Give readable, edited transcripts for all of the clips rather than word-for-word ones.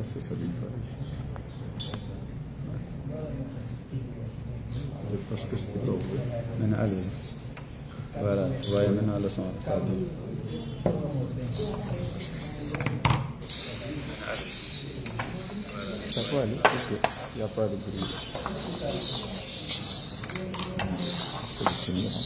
Ça s'allume pas ici. Parce que c'était pas ouvert. Maintenant, allez. Voilà, vous voyez maintenant le son. Ça allume. Ça peut aller, parce qu'il n'y a pas de bruit. C'est le premier rang.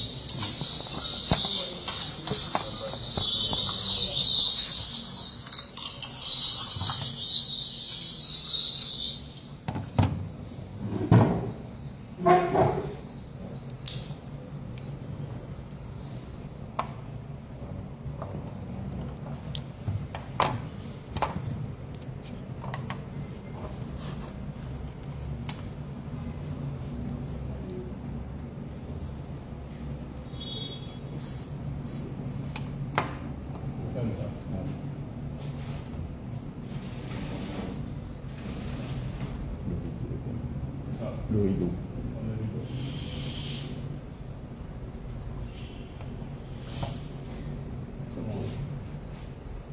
Le rideau.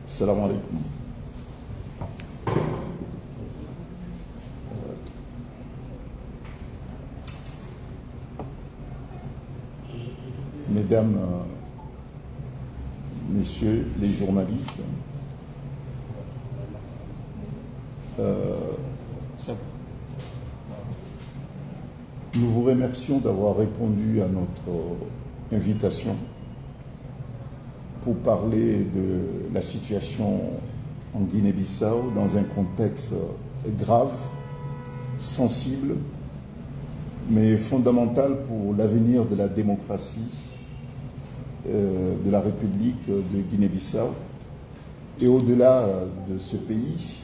Salam alaikum. Mesdames, Messieurs les journalistes, nous vous remercions d'avoir répondu à notre invitation pour parler de la situation en Guinée-Bissau dans un contexte grave, sensible, mais fondamental pour l'avenir de la démocratie de la République de Guinée-Bissau et au-delà de ce pays,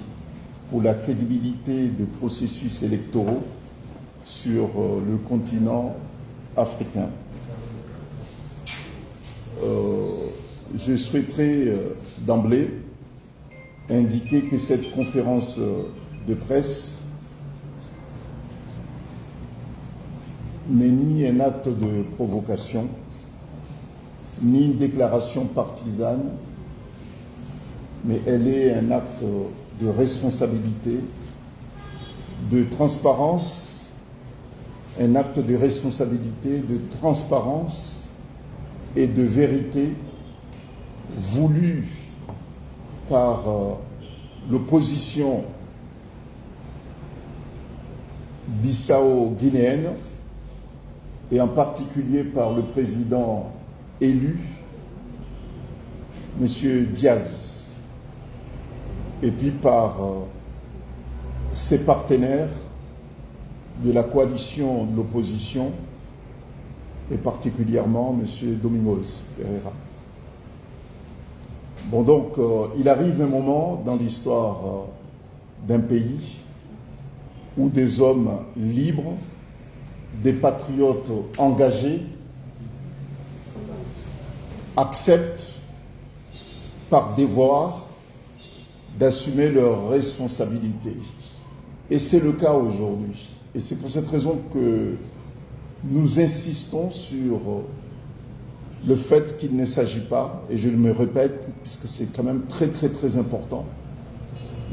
pour la crédibilité des processus électoraux sur le continent africain. Je souhaiterais d'emblée indiquer que cette conférence de presse n'est ni un acte de provocation, ni une déclaration partisane, mais elle est un acte de responsabilité, de transparence, un acte de responsabilité, de transparence et de vérité voulu par l'opposition bissau-guinéenne et en particulier par le président élu, M. Diaz, et puis par ses partenaires de la coalition de l'opposition, et particulièrement M. Domingos Pereira. Bon, donc, il arrive un moment dans l'histoire d'un pays où des hommes libres, des patriotes engagés, acceptent par devoir d'assumer leurs responsabilités. Et c'est le cas aujourd'hui. Et c'est pour cette raison que nous insistons sur le fait qu'il ne s'agit pas, et je me répète, puisque c'est quand même très très très important,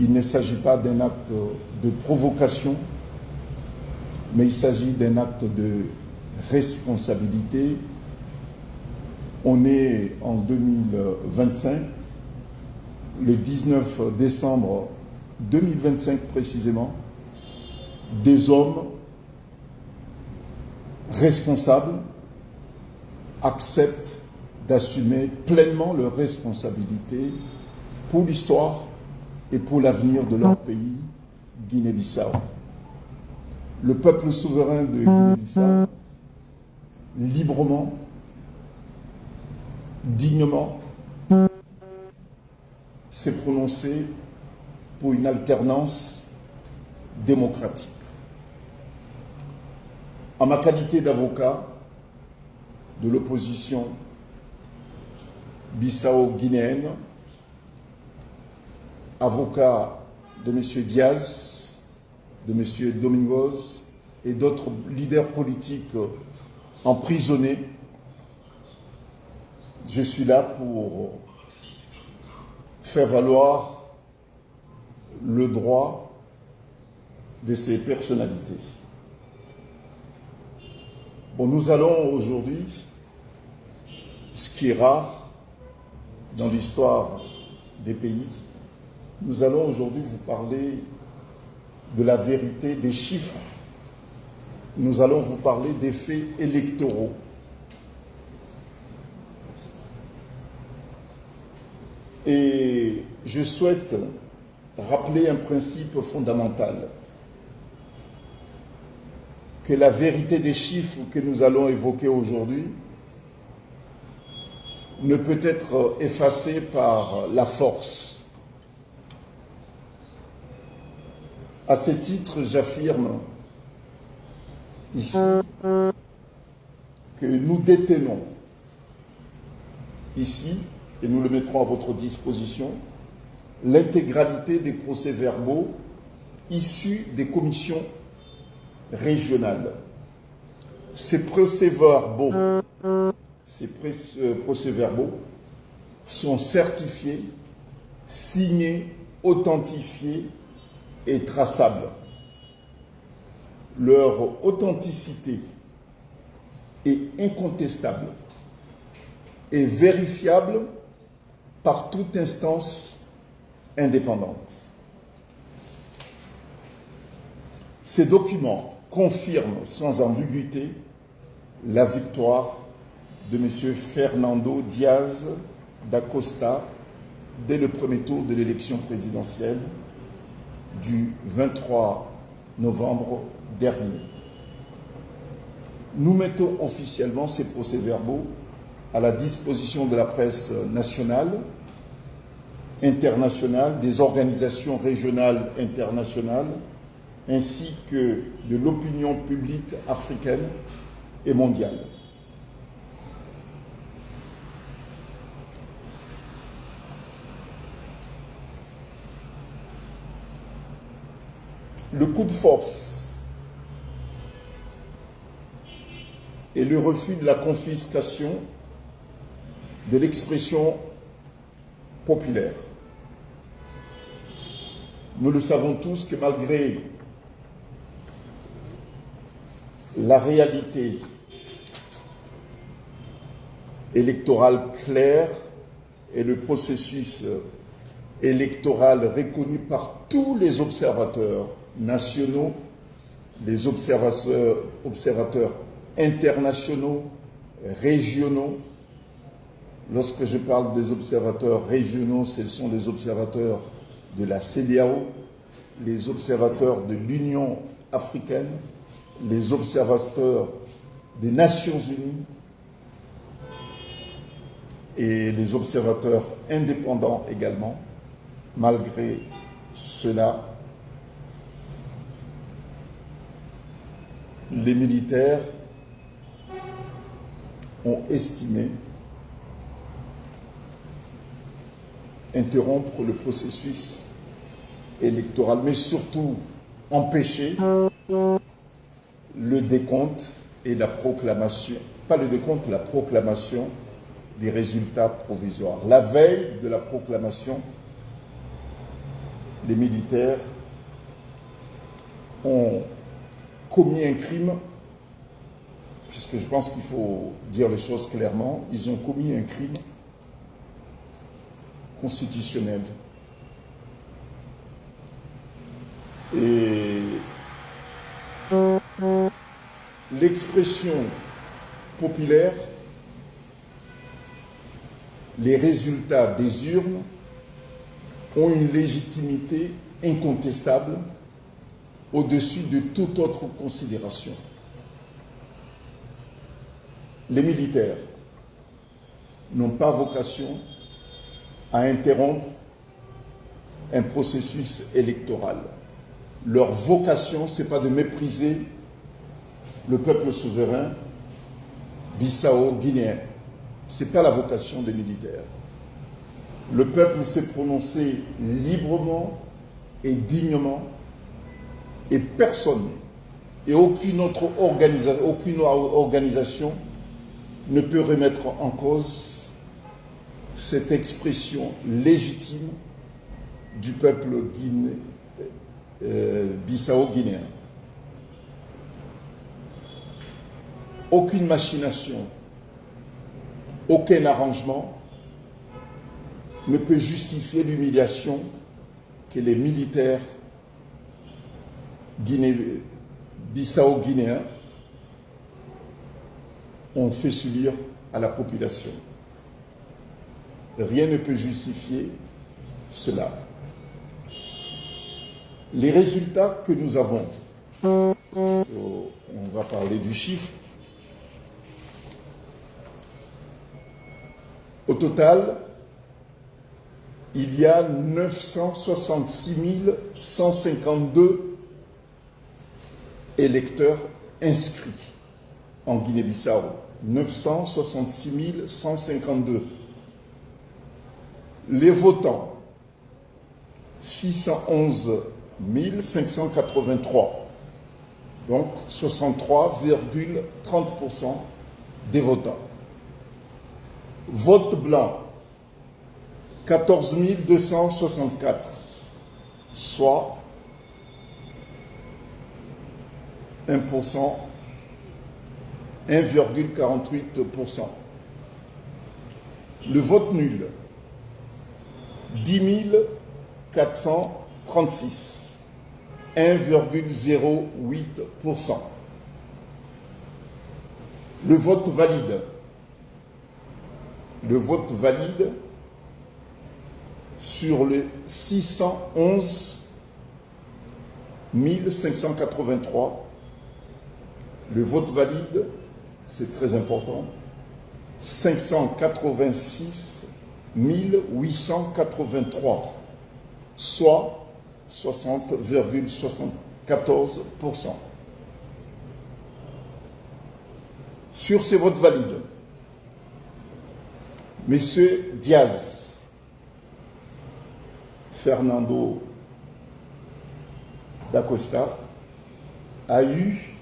il ne s'agit pas d'un acte de provocation, mais il s'agit d'un acte de responsabilité. On est en 2025, le 19 décembre 2025 précisément, des hommes responsables acceptent d'assumer pleinement leurs responsabilités pour l'histoire et pour l'avenir de leur pays, Guinée-Bissau. Le peuple souverain de Guinée-Bissau, librement, dignement, s'est prononcé pour une alternance démocratique. En ma qualité d'avocat de l'opposition bissau-guinéenne, avocat de M. Diaz, de M. Domingos et d'autres leaders politiques emprisonnés, je suis là pour faire valoir le droit de ces personnalités. Bon, nous allons aujourd'hui, ce qui est rare dans l'histoire des pays, nous allons aujourd'hui vous parler de la vérité des chiffres. Nous allons vous parler des faits électoraux. Et je souhaite rappeler un principe fondamental, que la vérité des chiffres que nous allons évoquer aujourd'hui ne peut être effacée par la force. À ce titre, j'affirme ici que nous détenons ici, et nous le mettrons à votre disposition, l'intégralité des procès-verbaux issus des commissions régionales. Ces procès-verbaux sont certifiés, signés, authentifiés et traçables. Leur authenticité est incontestable et vérifiable par toute instance indépendante. Ces documents confirment sans ambiguïté la victoire de M. Fernando Diaz da Costa dès le premier tour de l'élection présidentielle du 23 novembre dernier. Nous mettons officiellement ces procès-verbaux à la disposition de la presse nationale, internationale, des organisations régionales internationales, ainsi que de l'opinion publique africaine et mondiale. Le coup de force et le refus de la confiscation de l'expression populaire. Nous le savons tous que malgré la réalité électorale claire et le processus électoral reconnu par tous les observateurs nationaux, les observateurs internationaux, régionaux. Lorsque je parle des observateurs régionaux, ce sont les observateurs de la CEDEAO, les observateurs de l'Union africaine, les observateurs des Nations Unies et les observateurs indépendants également. Malgré cela, les militaires ont estimé interrompre le processus électoral, mais surtout empêcher le décompte et la proclamation, pas le décompte, la proclamation des résultats provisoires. La veille de la proclamation, les militaires ont commis un crime, puisque je pense qu'il faut dire les choses clairement, ils ont commis un crime constitutionnel. Et l'expression populaire, les résultats des urnes ont une légitimité incontestable au-dessus de toute autre considération. Les militaires n'ont pas vocation à interrompre un processus électoral. Leur vocation, ce n'est pas de mépriser le peuple souverain bissau-guinéen. Ce n'est pas la vocation des militaires. Le peuple s'est prononcé librement et dignement, et personne et aucune autre organisation ne peut remettre en cause cette expression légitime du peuple bissau-guinéen. Aucune machination, aucun arrangement ne peut justifier l'humiliation que les militaires bissau-guinéens ont fait subir à la population. Rien ne peut justifier cela. Les résultats que nous avons, on va parler du chiffre. Au total, il y a 966 152 électeurs inscrits en Guinée-Bissau. 966 152. Les votants, 611 583. Donc 63,30% des votants. Vote blanc, 14 264, soit 1%, 1,48%. Le vote nul, 10 436, 1,08%. Le vote valide sur les 611 583, le vote valide, c'est très important, 586 883, soit 60,74%. Sur ces votes valides, Monsieur Diaz, Fernando da Costa, a eu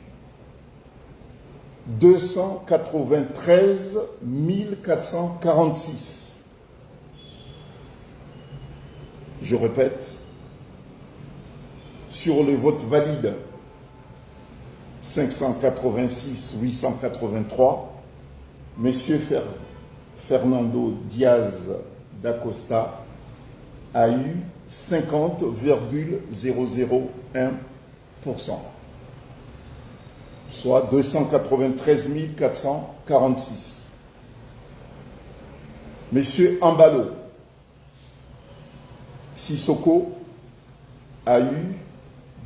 293 446. Je répète, sur le vote valide, 586 883, Monsieur Fernando Diaz da Costa a eu 50,001%, soit 293 446. Monsieur Ambalo Sissoko a eu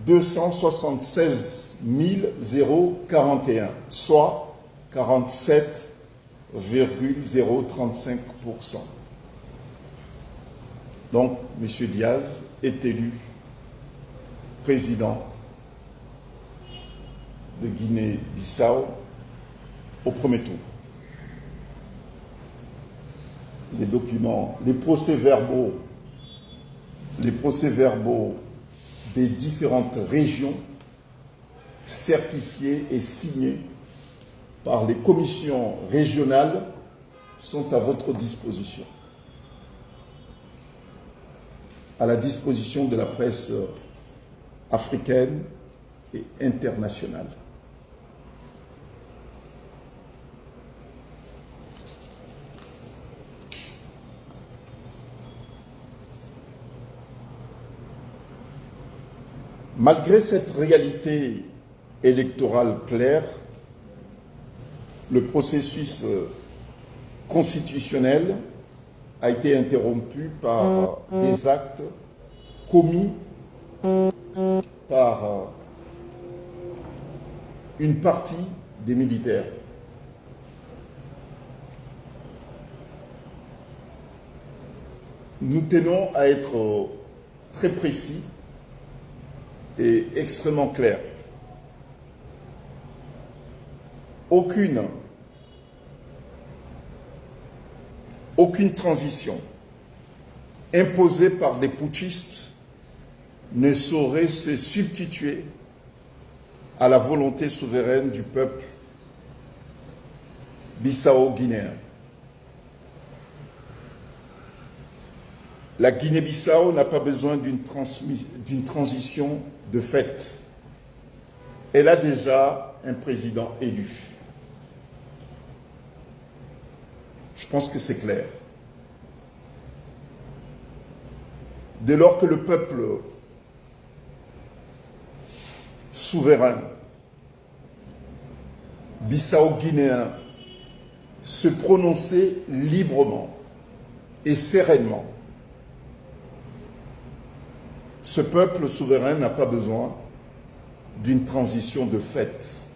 276 041, soit 47,035%. Donc, M. Diaz est élu président de Guinée-Bissau au premier tour. Les documents, les procès-verbaux des différentes régions certifiés et signés par les commissions régionales sont à votre disposition, à la disposition de la presse africaine et internationale. Malgré cette réalité électorale claire, le processus constitutionnel a été interrompu par des actes commis par une partie des militaires. Nous tenons à être très précis et extrêmement clair. Aucune transition imposée par des putschistes ne saurait se substituer à la volonté souveraine du peuple bissau-guinéen. La Guinée-Bissau n'a pas besoin d'une transition de fait. Elle a déjà un président élu. Je pense que c'est clair. Dès lors que le peuple souverain bissau-guinéen se prononçait librement et sereinement, ce peuple souverain n'a pas besoin d'une transition de fait.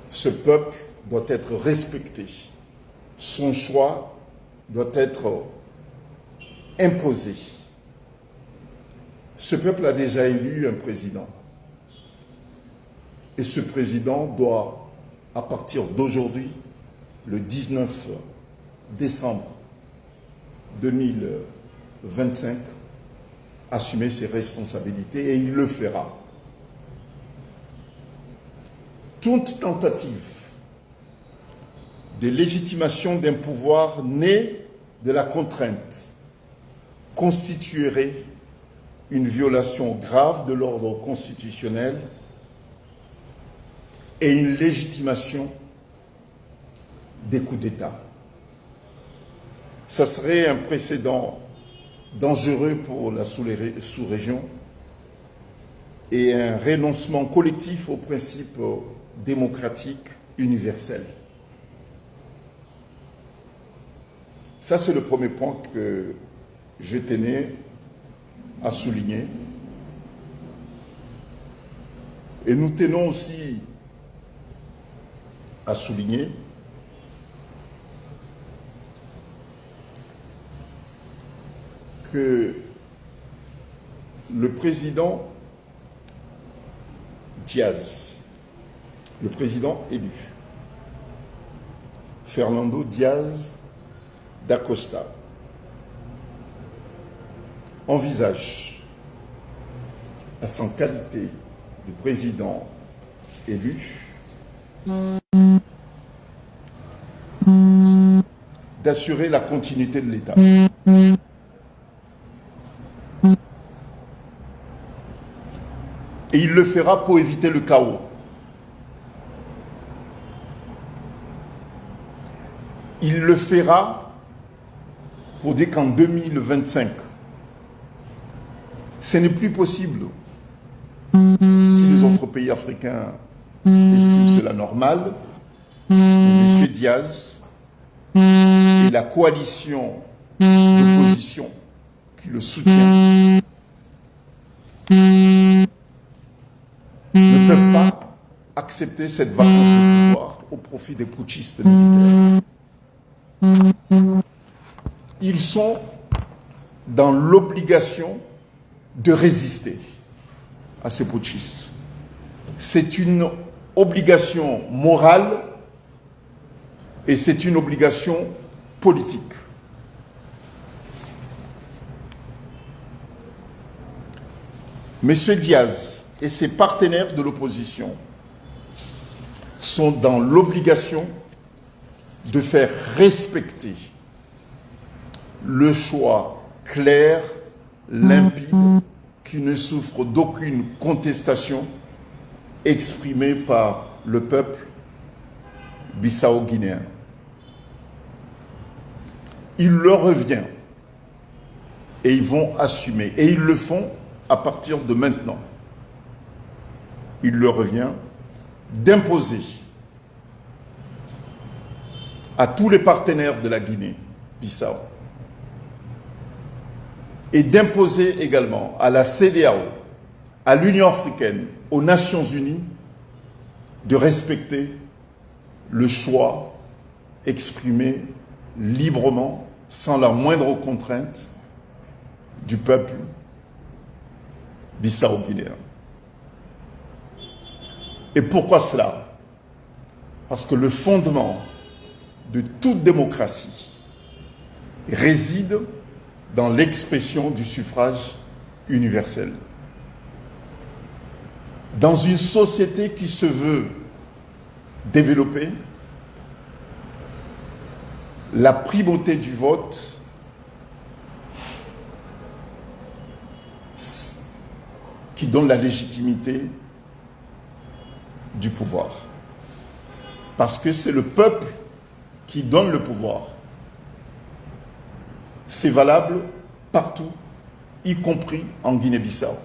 Ce peuple doit être respecté. Son choix doit être imposé. Ce peuple a déjà élu un président. Et ce président doit, à partir d'aujourd'hui, le 19 décembre 2025, assumer ses responsabilités, et il le fera. Toute tentative de légitimation d'un pouvoir né de la contrainte constituerait une violation grave de l'ordre constitutionnel et une légitimation des coups d'État. Ça serait un précédent dangereux pour la sous-région et un renoncement collectif aux principes démocratiques universels. Ça, c'est le premier point que je tenais à souligner. Et nous tenons aussi à souligner que le président Diaz, le président élu, Fernando Diaz da Costa, envisage, à sa qualité de président élu, d'assurer la continuité de l'État. Et il le fera pour éviter le chaos. Il le fera pour dire qu'en 2025, ce n'est plus possible, si les autres pays africains estiment cela normal, M. Diaz et la coalition d'opposition qui le soutient ne peuvent pas accepter cette vacance de pouvoir au profit des putschistes militaires. Ils sont dans l'obligation de résister à ces putschistes. C'est une obligation morale et c'est une obligation politique. Monsieur Diaz et ses partenaires de l'opposition sont dans l'obligation de faire respecter le choix clair, limpide, qui ne souffre d'aucune contestation exprimé par le peuple bissau-guinéen. Il leur revient et ils vont assumer, et ils le font à partir de maintenant. Il leur revient d'imposer à tous les partenaires de la Guinée-Bissau et d'imposer également à la CEDEAO, à l'Union africaine, aux Nations unies, de respecter le choix exprimé librement, sans la moindre contrainte, du peuple bissau-guinéen. Et pourquoi cela? Parce que le fondement de toute démocratie réside dans l'expression du suffrage universel. Dans une société qui se veut développée, la primauté du vote qui donne la légitimité du pouvoir. Parce que c'est le peuple qui donne le pouvoir. C'est valable partout, y compris en Guinée-Bissau.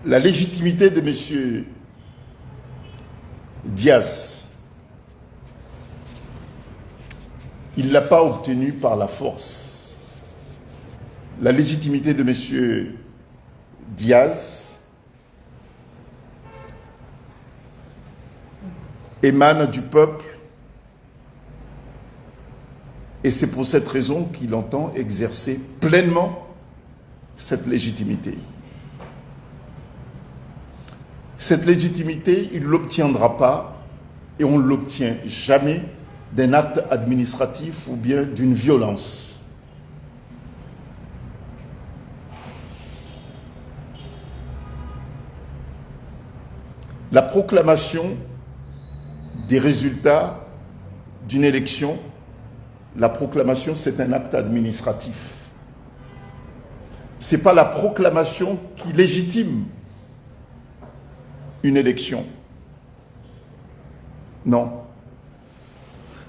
La légitimité de M. Diaz, il ne l'a pas obtenue par la force. La légitimité de M. Diaz émane du peuple et c'est pour cette raison qu'il entend exercer pleinement cette légitimité. Cette légitimité, il ne l'obtiendra pas, et on ne l'obtient jamais, d'un acte administratif ou bien d'une violence. La proclamation des résultats d'une élection, la proclamation, c'est un acte administratif. Ce n'est pas la proclamation qui légitime une élection. Non.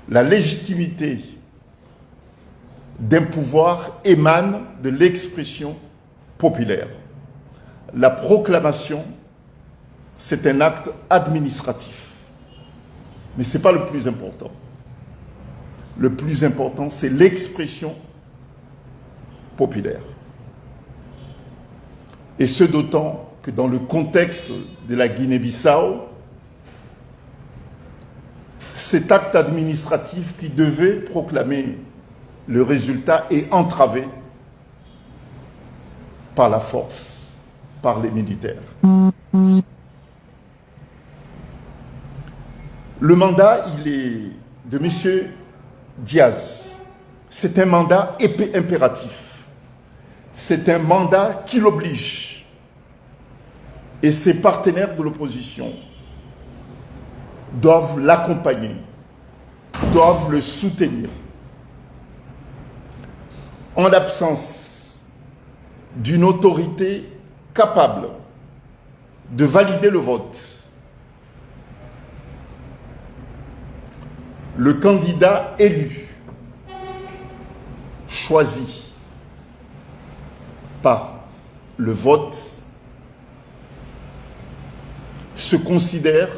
La légitimité d'un pouvoir émane de l'expression populaire. La proclamation, c'est un acte administratif. Mais ce n'est pas le plus important. Le plus important, c'est l'expression populaire. Et ce d'autant que dans le contexte de la Guinée-Bissau, cet acte administratif qui devait proclamer le résultat est entravé par la force, par les militaires. Le mandat, il est de M. Diaz. C'est un mandat impératif. C'est un mandat qui l'oblige. Et ses partenaires de l'opposition doivent l'accompagner, doivent le soutenir. En l'absence d'une autorité capable de valider le vote, le candidat élu, choisi par le vote, se considère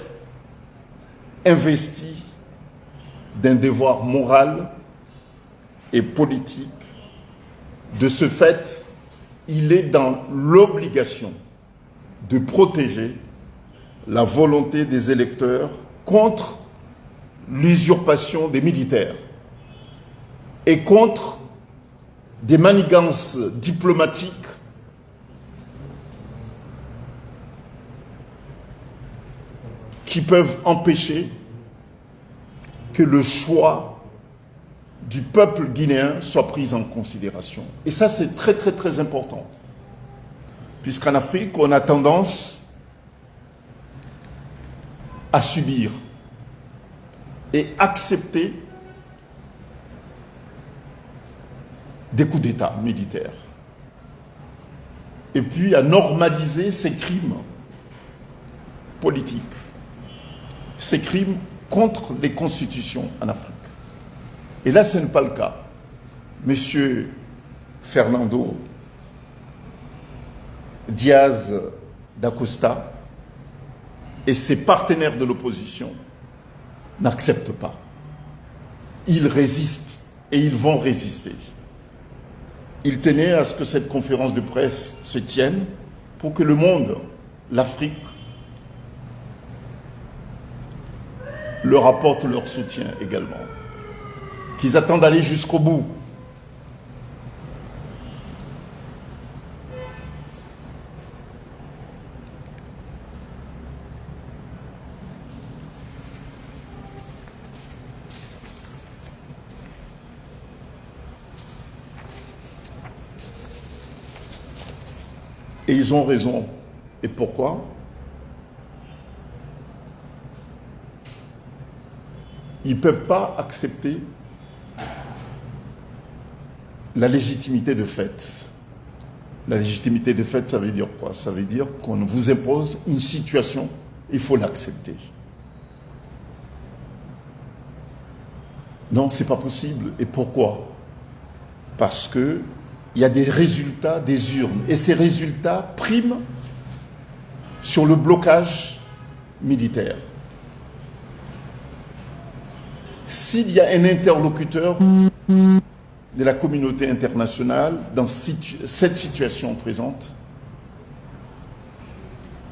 investi d'un devoir moral et politique. De ce fait, il est dans l'obligation de protéger la volonté des électeurs contre l'usurpation des militaires et contre des manigances diplomatiques qui peuvent empêcher que le choix du peuple guinéen soit pris en considération. Et ça, c'est très, très, très important. Puisqu'en Afrique, on a tendance à subir et accepter des coups d'État militaires. Et puis à normaliser ces crimes politiques, ces crimes contre les constitutions en Afrique. Et là, ce n'est pas le cas. Monsieur Fernando Diaz da Costa et ses partenaires de l'opposition n'acceptent pas. Ils résistent et ils vont résister. Ils tenaient à ce que cette conférence de presse se tienne pour que le monde, l'Afrique, leur apporte leur soutien également. Qu'ils attendent d'aller jusqu'au bout. Et ils ont raison. Et pourquoi? Ils ne peuvent pas accepter la légitimité de fait. La légitimité de fait, ça veut dire quoi? Ça veut dire qu'on vous impose une situation, il faut l'accepter. Non, ce n'est pas possible. Et pourquoi? Parce qu'il y a des résultats des urnes. Et ces résultats priment sur le blocage militaire. S'il y a un interlocuteur de la communauté internationale dans cette situation présente,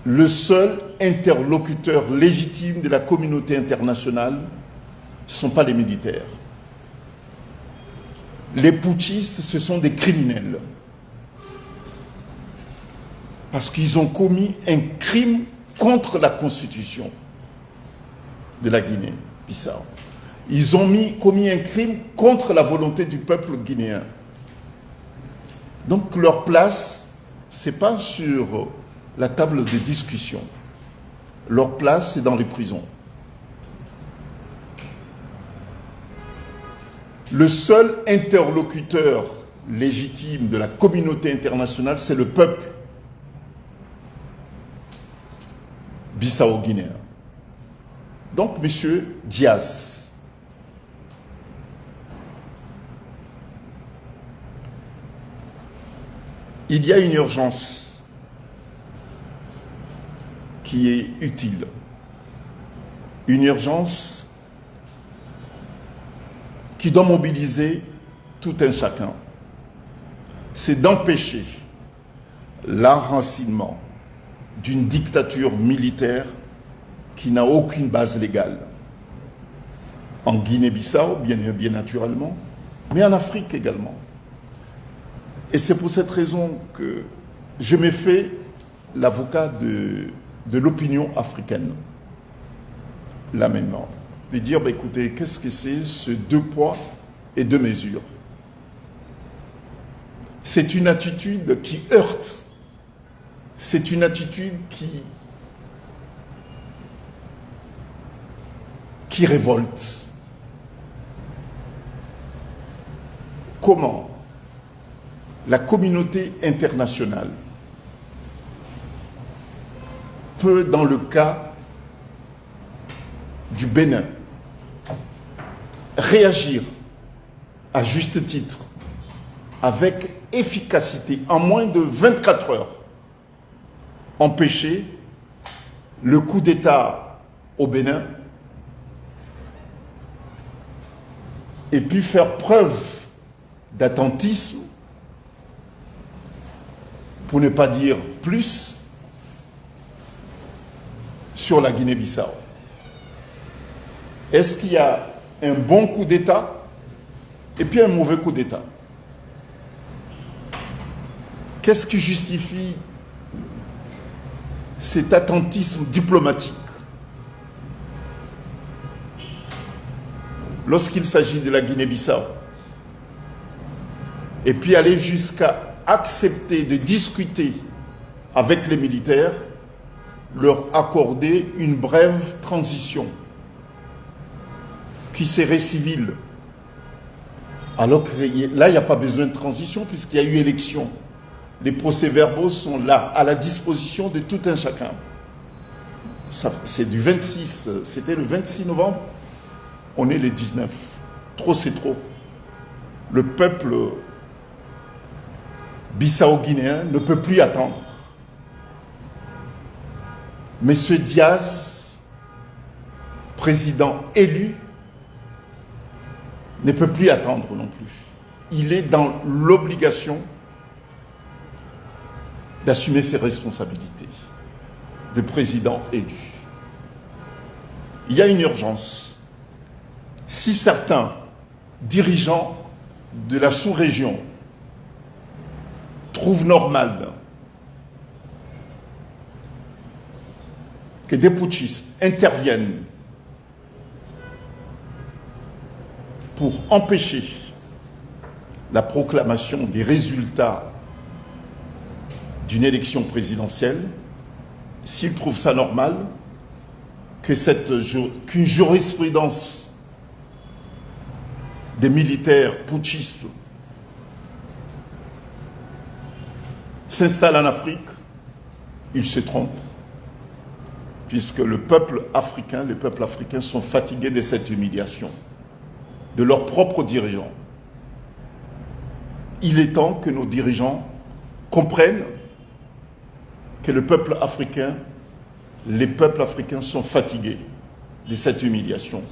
le seul interlocuteur légitime de la communauté internationale ne sont pas les militaires. Les putschistes, ce sont des criminels. Parce qu'ils ont commis un crime contre la constitution de la Guinée-Bissau. Ils ont commis un crime contre la volonté du peuple guinéen. Donc leur place, ce n'est pas sur la table de discussion. Leur place, c'est dans les prisons. Le seul interlocuteur légitime de la communauté internationale, c'est le peuple bissau-guinéen. Donc, monsieur Diaz, il y a une urgence qui est utile. Une urgence qui doit mobiliser tout un chacun. C'est d'empêcher l'enracinement d'une dictature militaire qui n'a aucune base légale. En Guinée-Bissau, bien naturellement, mais en Afrique également. Et c'est pour cette raison que je me fais l'avocat de l'opinion africaine, là maintenant. De dire, bah, écoutez, qu'est-ce que c'est ce 2 poids et 2 mesures? C'est une attitude qui heurte. C'est une attitude qui révolte. Comment la communauté internationale peut, dans le cas du Bénin, réagir à juste titre, avec efficacité, en moins de 24 heures, empêcher le coup d'État au Bénin et puis faire preuve d'attentisme, pour ne pas dire plus, sur la Guinée-Bissau. Est-ce qu'il y a un bon coup d'État et puis un mauvais coup d'État? Qu'est-ce qui justifie cet attentisme diplomatique lorsqu'il s'agit de la Guinée-Bissau? Et puis aller jusqu'à accepter de discuter avec les militaires, leur accorder une brève transition qui serait civile. Alors que là, il n'y a pas besoin de transition puisqu'il y a eu élection. Les procès-verbaux sont là, à la disposition de tout un chacun. C'est du 26, c'était le 26 novembre, on est le 19. Trop, c'est trop. Le peuple bissau-guinéen ne peut plus attendre. Monsieur Diaz, président élu, ne peut plus attendre non plus. Il est dans l'obligation d'assumer ses responsabilités de président élu. Il y a une urgence. Si certains dirigeants de la sous-région trouvent normal que des putschistes interviennent pour empêcher la proclamation des résultats d'une élection présidentielle, s'il trouve ça normal qu'une jurisprudence des militaires putschistes s'installe en Afrique, il se trompe, puisque les peuples africains sont fatigués de cette humiliation, de leurs propres dirigeants. Il est temps que nos dirigeants comprennent que les peuples africains sont fatigués de cette humiliation.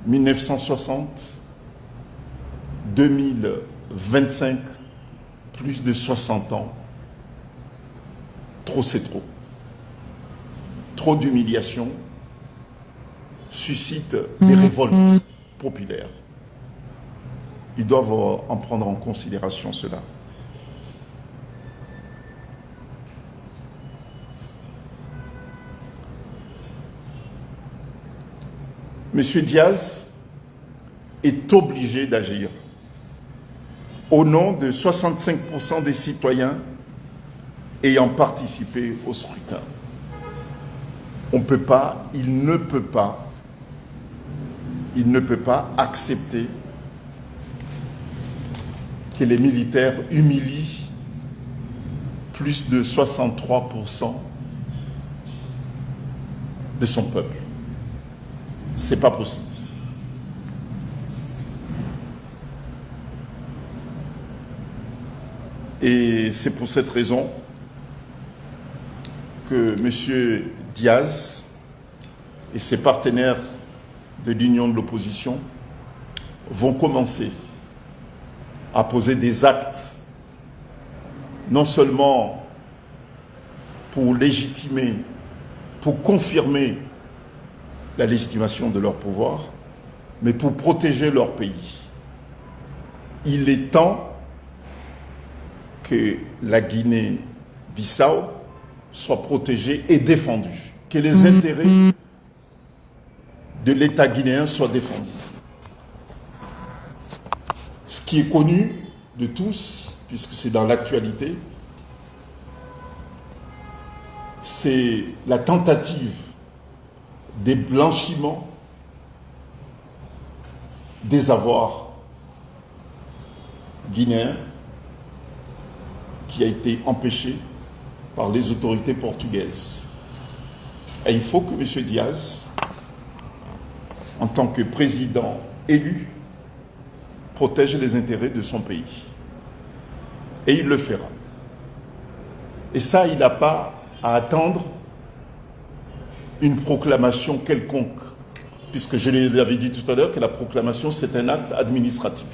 « 1960, 2025, plus de 60 ans. Trop, c'est trop. Trop d'humiliation suscite des révoltes populaires. Ils doivent en prendre en considération cela. Monsieur Diaz est obligé d'agir au nom de 65% des citoyens ayant participé au scrutin. On peut pas, il ne peut pas accepter que les militaires humilient plus de 63% de son peuple. C'est pas possible. Et c'est pour cette raison que M. Diaz et ses partenaires de l'Union de l'opposition vont commencer à poser des actes, non seulement pour légitimer, pour confirmer la légitimation de leur pouvoir, mais pour protéger leur pays. Il est temps que la Guinée-Bissau soit protégée et défendue, que les intérêts de l'État guinéen soient défendus. Ce qui est connu de tous, puisque c'est dans l'actualité, c'est la tentative des blanchiments des avoirs guinéens qui a été empêché par les autorités portugaises. Et il faut que M. Diaz, en tant que président élu, protège les intérêts de son pays. Et il le fera. Et ça, il n'a pas à attendre une proclamation quelconque, puisque je l'avais dit tout à l'heure que la proclamation, c'est un acte administratif.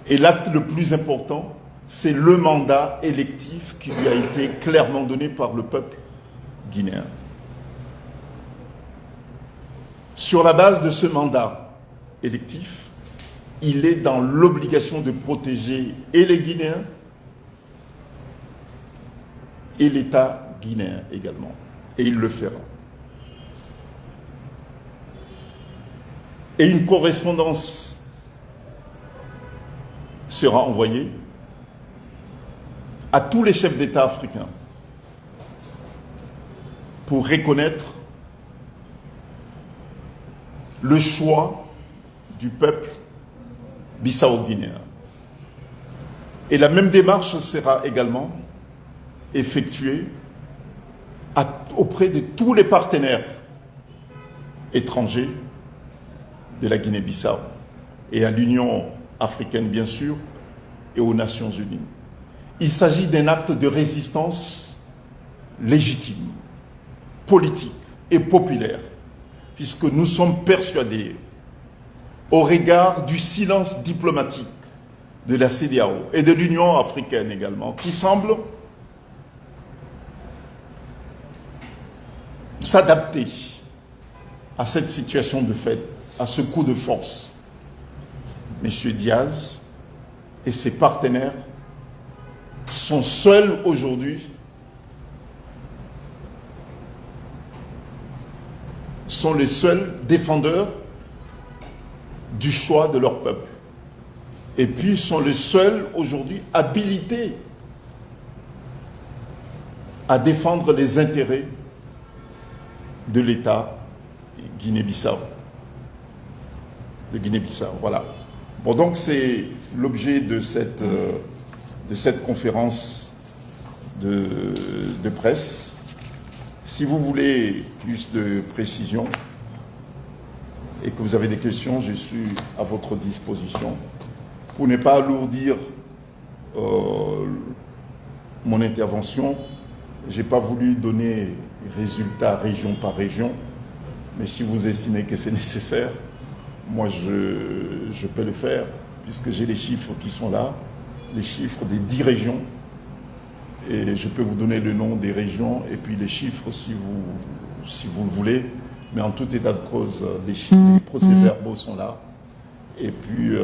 Et l'acte le plus important, c'est le mandat électif qui lui a été clairement donné par le peuple guinéen. Sur la base de ce mandat électif, il est dans l'obligation de protéger et les Guinéens et l'État guinéen également. Et il le fera. Et une correspondance sera envoyée à tous les chefs d'État africains pour reconnaître le choix du peuple bissau-guinéen. Et la même démarche sera également effectuée auprès de tous les partenaires étrangers de la Guinée-Bissau et à l'Union africaine bien sûr et aux Nations Unies. Il s'agit d'un acte de résistance légitime, politique et populaire, puisque nous sommes persuadés, au regard du silence diplomatique de la CEDEAO et de l'Union africaine également, qui semble s'adapter à cette situation de fait, à ce coup de force. M. Diaz et ses partenaires sont seuls aujourd'hui, sont les seuls défendeurs du choix de leur peuple. et puis sont les seuls aujourd'hui habilités à défendre les intérêts de l'État Guinée-Bissau. De Guinée-Bissau, voilà. Bon, donc c'est l'objet de cette conférence de presse. Si vous voulez plus de précision et que vous avez des questions, je suis à votre disposition. Pour ne pas alourdir mon intervention, je n'ai pas voulu donner résultats région par région, mais si vous estimez que c'est nécessaire, moi je peux le faire, puisque j'ai les chiffres qui sont là, les chiffres des 10 régions, et je peux vous donner le nom des régions, et puis les chiffres si vous le voulez, mais en tout état de cause, les procès-verbaux sont là, et puis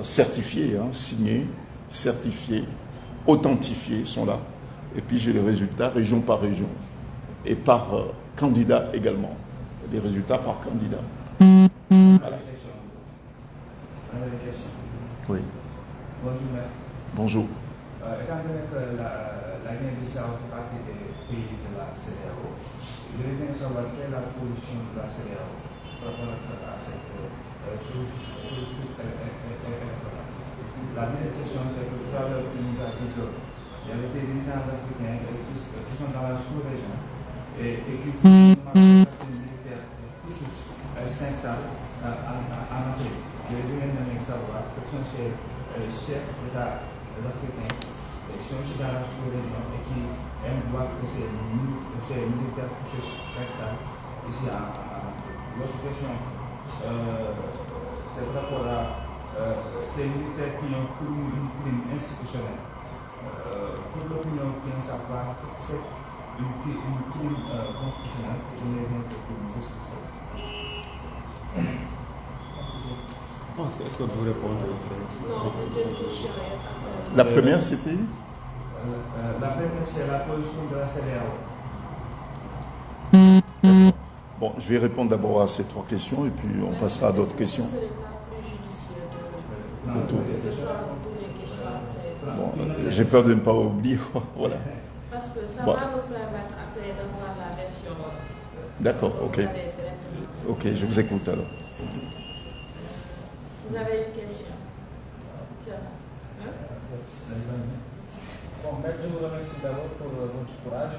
certifiés, signés, certifiés, authentifiés sont là, et puis j'ai les résultats région par région, et par candidat également, les résultats par candidat. Voilà. Oui. Bonjour. Étant donné que la Guinée-Bissau fait partie des pays de la CEDEAO, je voudrais bien savoir quelle est la position de la CEDEAO par rapport à cette processus électoral. La deuxième question, c'est que tout à l'heure, il y avait ces dirigeants africains qui sont dans la sous-région et qui s'installent en Afrique. Je voudrais bien savoir quels sont ces chefs d'État africains qui sont aussi dans la sous-région et qui aiment voir que ces militaires s'installent ici en Afrique. L'autre question, c'est par rapport à ces militaires qui ont commis un crime institutionnel. Pour l'opinion qui ne savent pas, c'est un crime constitutionnel. Je n'ai rien que pour nous expliquer. Est-ce qu'on peut répondre après? Non, une question. La première, c'était La première, c'est la position de la CEDEAO. Bon, je vais répondre d'abord à ces 3 questions et puis on passera à d'autres questions. Ce n'est pas plus judicieux Le tour. de Bon, j'ai peur de ne pas oublier. Voilà. Parce que ça Bon. va nous permettre après de voir la version. D'accord, ok. Ok, je vous écoute alors. Vous avez une question? Bon, maître, je vous remercie d'abord pour votre courage.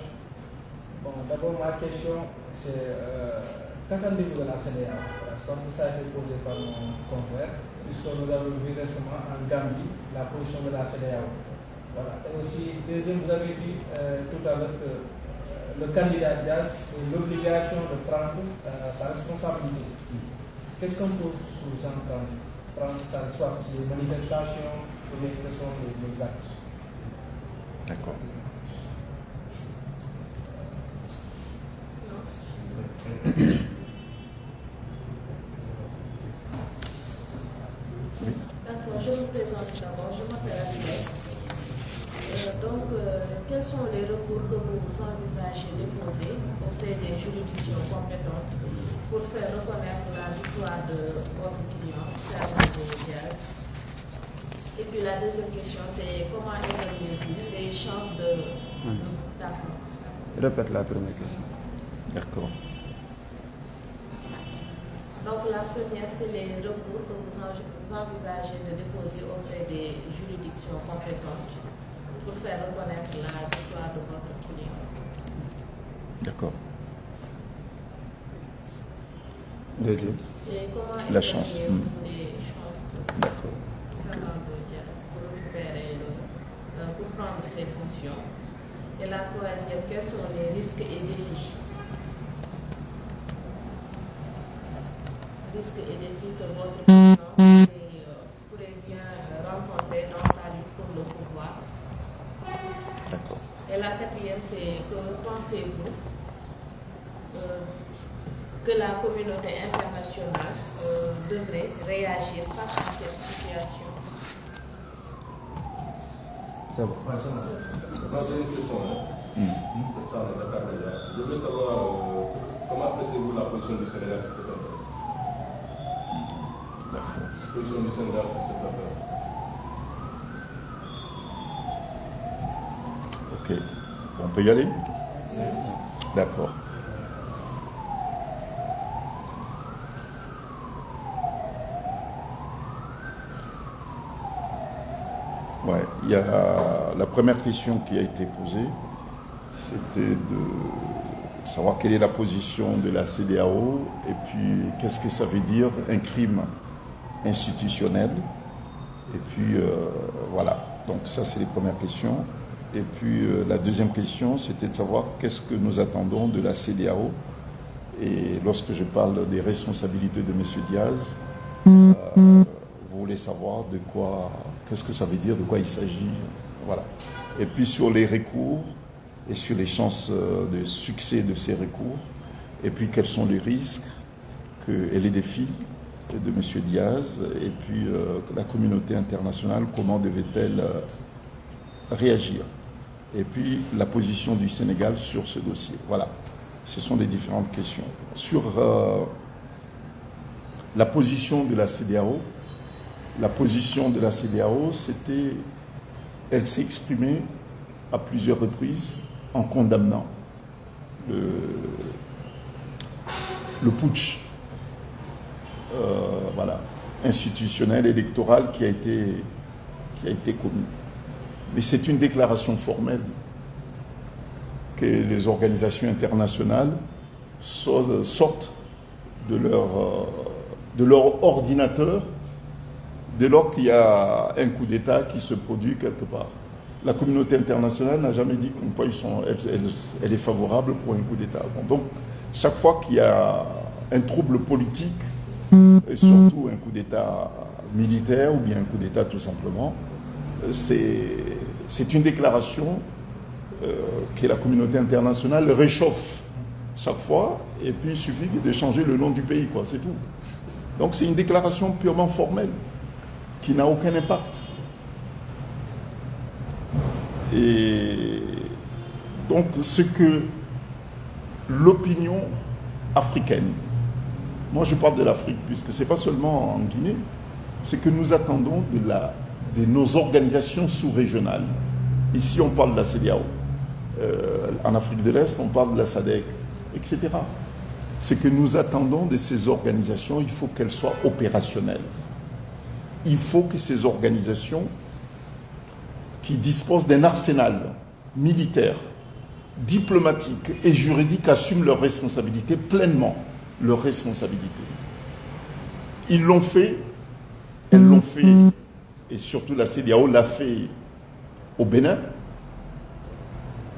Bon, d'abord, ma question, c'est qu'attendez-vous de la CEDEAO? Parce que comme ça a été posé par mon confrère, puisque nous avons vu récemment en Gambie la position de la CEDEAO. Voilà. Et aussi, deuxième, vous avez dit tout à l'heure que le candidat Diaz a l'obligation de prendre sa responsabilité. Qu'est-ce qu'on peut sous-entendre? Prendre ça, soit sur les manifestations ou bien quels sont les actes? D'accord. D'accord, je me présente d'abord. Je m'appelle Adèle. Quels sont les recours que vous envisagez de déposer auprès des juridictions compétentes pour faire reconnaître la victoire de votre client, Fernando Diaz? Et puis la deuxième question, c'est comment évaluez-vous les chances de... D'accord. Répète la première question. D'accord. Donc la première, c'est les recours que vous envisagez de déposer auprès des juridictions compétentes pour faire reconnaître la victoire de votre client. D'accord. Deuxième. Et comment La chance. évaluez-vous les chances de D'accord. Fernando Diaz pour récupérer pour prendre ses fonctions? Et la troisième, quels sont les risques et défis? Risques et défis que votre client pourrait bien rencontrer dans sa lutte pour le pouvoir. D'accord. Et la quatrième, c'est que pensez-vous que la communauté internationale devrait réagir face à cette situation? C'est bon. Moi, j'ai une question. C'est ça, on est d'accord déjà. Je veux savoir comment appréciez-vous la position du Sénégal sur cette affaire? La position du Sénégal sur cette affaire. Ok. On peut y aller? D'accord. Ouais, il y a la première question qui a été posée, c'était de savoir quelle est la position de la CEDEAO et puis qu'est-ce que ça veut dire un crime institutionnel. Et puis voilà, donc ça c'est les premières questions. Et puis la deuxième question, c'était de savoir qu'est-ce que nous attendons de la CEDEAO. Et lorsque je parle des responsabilités de M. Diaz, vous voulez savoir de quoi, qu'est-ce que ça veut dire, de quoi il s'agit. Voilà. Et puis sur les recours et sur les chances de succès de ces recours, et puis quels sont les risques et les défis de M. Diaz, et puis la communauté internationale, comment devait-elle réagir. Et puis la position du Sénégal sur ce dossier. Voilà. Ce sont les différentes questions. Sur la position de la CEDEAO, elle s'est exprimée à plusieurs reprises en condamnant le putsch institutionnel, électoral qui a été commis. Mais c'est une déclaration formelle que les organisations internationales sortent de leur ordinateur dès lors qu'il y a un coup d'État qui se produit quelque part. La communauté internationale n'a jamais dit elle est favorable pour un coup d'État. Bon, donc, chaque fois qu'il y a un trouble politique, et surtout un coup d'État militaire ou bien un coup d'État tout simplement, c'est une déclaration que la communauté internationale réchauffe chaque fois, et puis il suffit de changer le nom du pays, quoi, c'est tout. Donc c'est une déclaration purement formelle, qui n'a aucun impact. Et donc ce que l'opinion africaine, moi je parle de l'Afrique, puisque ce n'est pas seulement en Guinée, c'est que nous attendons de nos organisations sous-régionales. Ici on parle de la CEDEAO. En Afrique de l'Est, on parle de la SADC, etc. Ce que nous attendons de ces organisations, il faut qu'elles soient opérationnelles. Il faut que ces organisations qui disposent d'un arsenal militaire, diplomatique et juridique assument leurs responsabilités pleinement, leurs responsabilités. Ils l'ont fait, elles l'ont fait, et surtout la CEDEAO l'a fait au Bénin.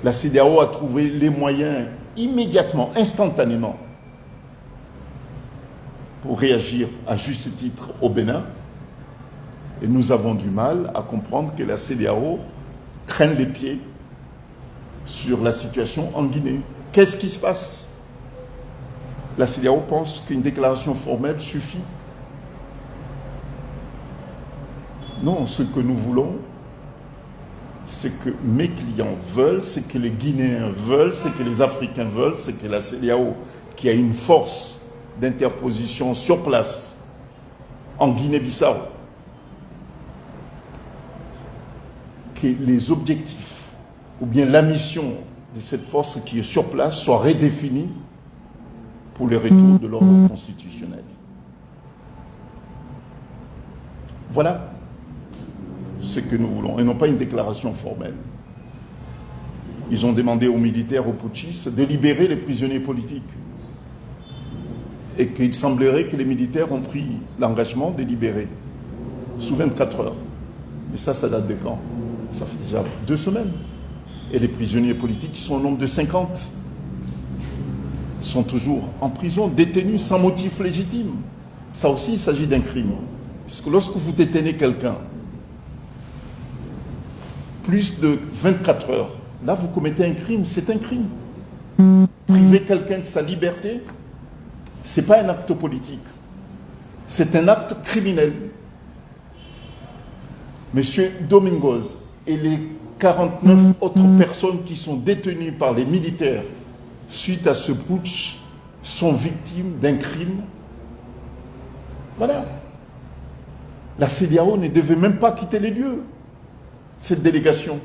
La CEDEAO a trouvé les moyens immédiatement, instantanément, pour réagir à juste titre au Bénin. Et nous avons du mal à comprendre que la CEDEAO traîne les pieds sur la situation en Guinée. Qu'est-ce qui se passe? La CEDEAO pense qu'une déclaration formelle suffit. Non, ce que nous voulons, c'est que mes clients veulent, c'est que les Guinéens veulent, c'est que les Africains veulent, c'est que la CEDEAO, qui a une force d'interposition sur place en Guinée-Bissau, que les objectifs ou bien la mission de cette force qui est sur place soit redéfinie pour le retour de l'ordre constitutionnel. Voilà ce que nous voulons, et non pas une déclaration formelle. Ils ont demandé aux militaires, aux putschistes, de libérer les prisonniers politiques. Et qu'il semblerait que les militaires ont pris l'engagement de libérer sous 24 heures. Mais ça date de quand? Ça fait déjà 2 semaines. Et les prisonniers politiques, qui sont au nombre de 50, sont toujours en prison, détenus sans motif légitime. Ça aussi, il s'agit d'un crime. Parce que lorsque vous détenez quelqu'un plus de 24 heures, là, vous commettez un crime, c'est un crime. Priver quelqu'un de sa liberté, ce n'est pas un acte politique. C'est un acte criminel. Monsieur Domingos et les 49 autres personnes qui sont détenues par les militaires suite à ce putsch sont victimes d'un crime. Voilà. La CEDEAO ne devait même pas quitter les lieux, cette délégation.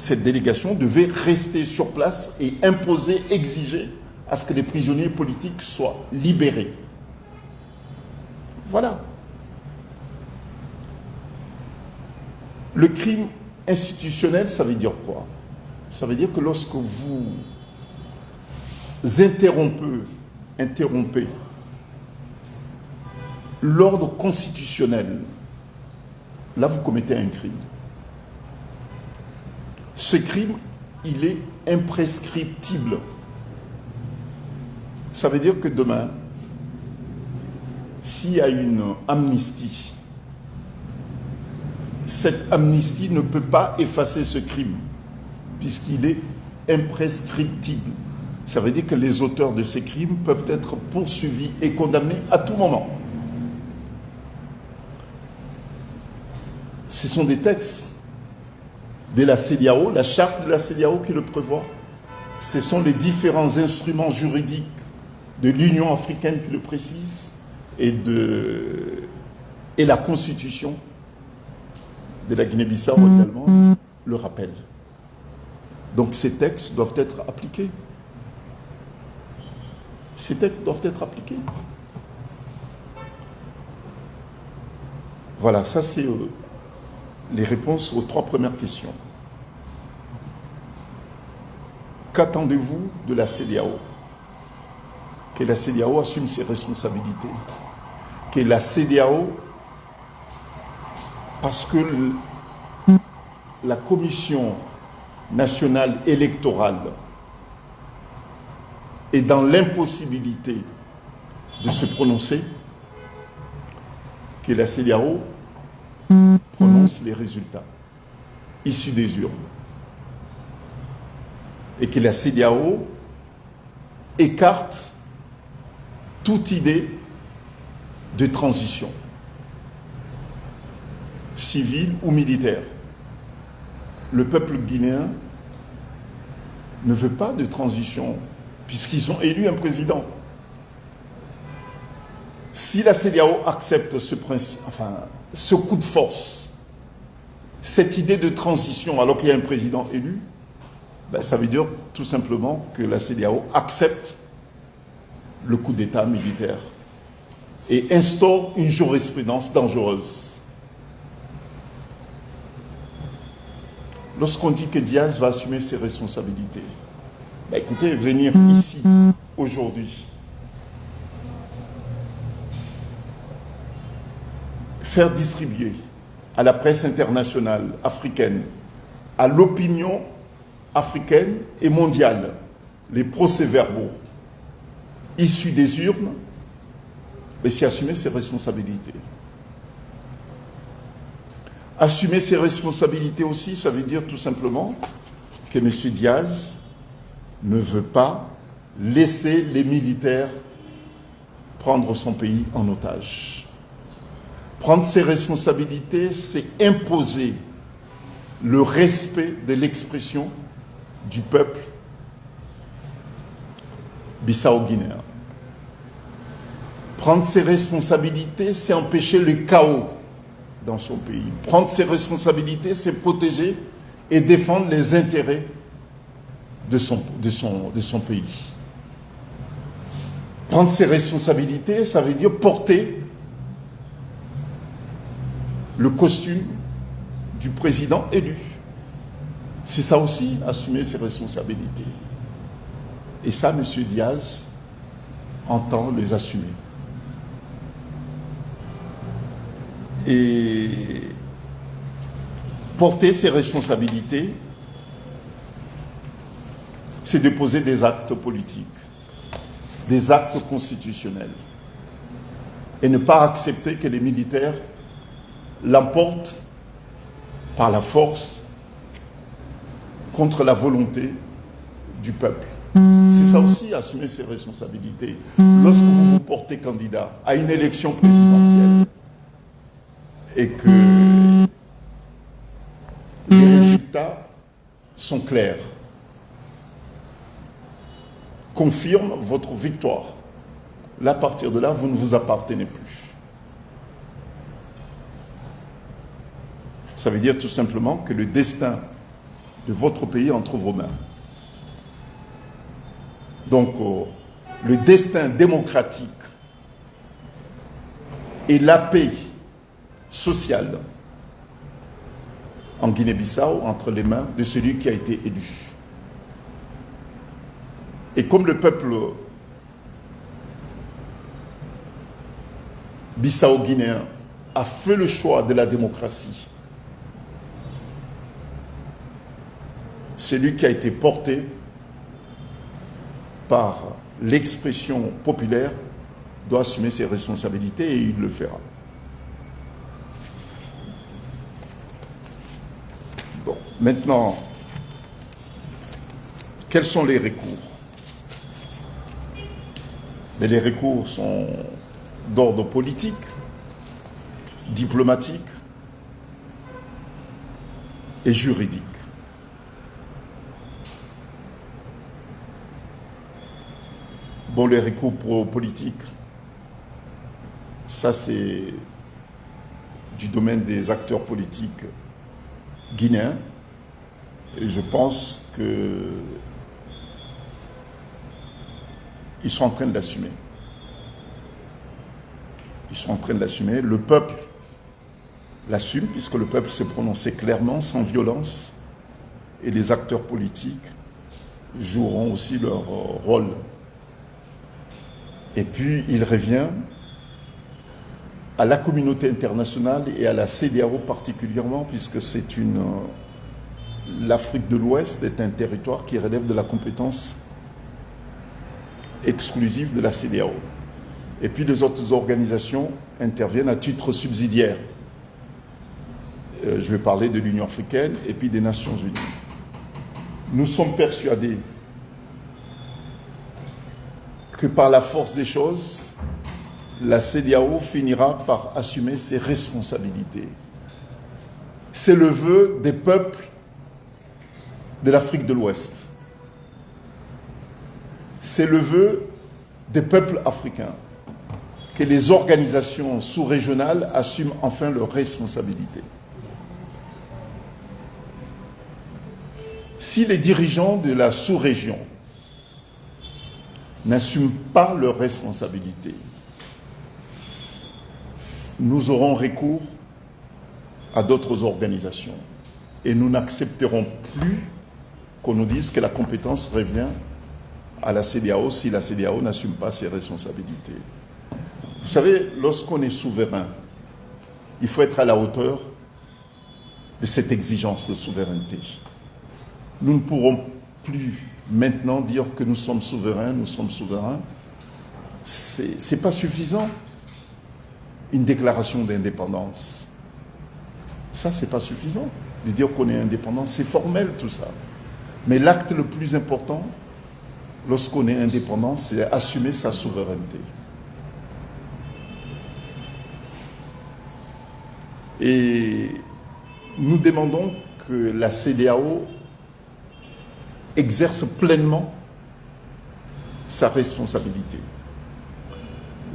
cette délégation devait rester sur place et imposer, exiger à ce que les prisonniers politiques soient libérés. Voilà. Le crime institutionnel, ça veut dire quoi? Ça veut dire que lorsque vous interrompez l'ordre constitutionnel, là vous commettez un crime. Ce crime, il est imprescriptible. Ça veut dire que demain, s'il y a une amnistie, cette amnistie ne peut pas effacer ce crime, puisqu'il est imprescriptible. Ça veut dire que les auteurs de ces crimes peuvent être poursuivis et condamnés à tout moment. Ce sont des textes de la CEDEAO, la charte de la CEDEAO qui le prévoit. Ce sont les différents instruments juridiques de l'Union africaine qui le précisent et la Constitution de la Guinée-Bissau également le rappelle. Donc ces textes doivent être appliqués. Ces textes doivent être appliqués. Voilà, ça c'est les réponses aux 3 premières questions. Qu'attendez-vous de la CEDEAO? Que la CEDEAO assume ses responsabilités. Que la CEDEAO, parce que la Commission nationale électorale est dans l'impossibilité de se prononcer, que la CEDEAO prononce les résultats issus des urnes. Et que la CEDEAO écarte toute idée de transition, civile ou militaire. Le peuple guinéen ne veut pas de transition, puisqu'ils ont élu un président. Si la CEDEAO accepte ce coup de force, cette idée de transition alors qu'il y a un président élu, ça veut dire tout simplement que la CEDEAO accepte le coup d'État militaire et instaure une jurisprudence dangereuse. Lorsqu'on dit que Diaz va assumer ses responsabilités, écoutez, venir ici, aujourd'hui, faire distribuer à la presse internationale africaine, à l'opinion africaine et mondiale, les procès-verbaux issus des urnes, c'est assumer ses responsabilités. Assumer ses responsabilités aussi, ça veut dire tout simplement que M. Diaz ne veut pas laisser les militaires prendre son pays en otage. Prendre ses responsabilités, c'est imposer le respect de l'expression du peuple bissau-guinéen. Prendre ses responsabilités, c'est empêcher le chaos dans son pays. Prendre ses responsabilités, c'est protéger et défendre les intérêts de son pays. Prendre ses responsabilités, ça veut dire porter le costume du président élu. C'est ça aussi, assumer ses responsabilités. Et ça, M. Diaz entend les assumer. Et porter ses responsabilités, c'est de poser des actes politiques, des actes constitutionnels, et ne pas accepter que les militaires l'emportent par la force contre la volonté du peuple. C'est ça aussi, assumer ses responsabilités. Lorsque vous vous portez candidat à une élection présidentielle et que les résultats sont clairs, confirment votre victoire, là, à partir de là, vous ne vous appartenez plus. Ça veut dire tout simplement que le destin de votre pays entre vos mains. Donc, le destin démocratique et la paix sociale en Guinée-Bissau entre les mains de celui qui a été élu. Et comme le peuple bissau-guinéen a fait le choix de la démocratie, celui qui a été porté par l'expression populaire doit assumer ses responsabilités et il le fera. Bon, maintenant, quels sont les recours? Mais les recours sont d'ordre politique, diplomatique et juridique. Bon, les recours politiques, ça c'est du domaine des acteurs politiques guinéens et je pense qu'ils sont en train de l'assumer. Ils sont en train de l'assumer. Le peuple l'assume puisque le peuple s'est prononcé clairement, sans violence, et les acteurs politiques joueront aussi leur rôle. Et puis, il revient à la communauté internationale et à la CEDEAO particulièrement, puisque l'Afrique de l'Ouest est un territoire qui relève de la compétence exclusive de la CEDEAO. Et puis, les autres organisations interviennent à titre subsidiaire. Je vais parler de l'Union africaine et puis des Nations unies. Nous sommes persuadés que par la force des choses, la CEDEAO finira par assumer ses responsabilités. C'est le vœu des peuples de l'Afrique de l'Ouest. C'est le vœu des peuples africains que les organisations sous-régionales assument enfin leurs responsabilités. Si les dirigeants de la sous-région n'assument pas leurs responsabilités, nous aurons recours à d'autres organisations et nous n'accepterons plus qu'on nous dise que la compétence revient à la CEDEAO si la CEDEAO n'assume pas ses responsabilités. Vous savez, lorsqu'on est souverain, il faut être à la hauteur de cette exigence de souveraineté. Nous ne pourrons plus maintenant dire que nous sommes souverains. C'est pas suffisant. Une déclaration d'indépendance, ça c'est pas suffisant. De dire qu'on est indépendant, c'est formel tout ça. Mais l'acte le plus important, lorsqu'on est indépendant, c'est assumer sa souveraineté. Et nous demandons que la CEDEAO exerce pleinement sa responsabilité.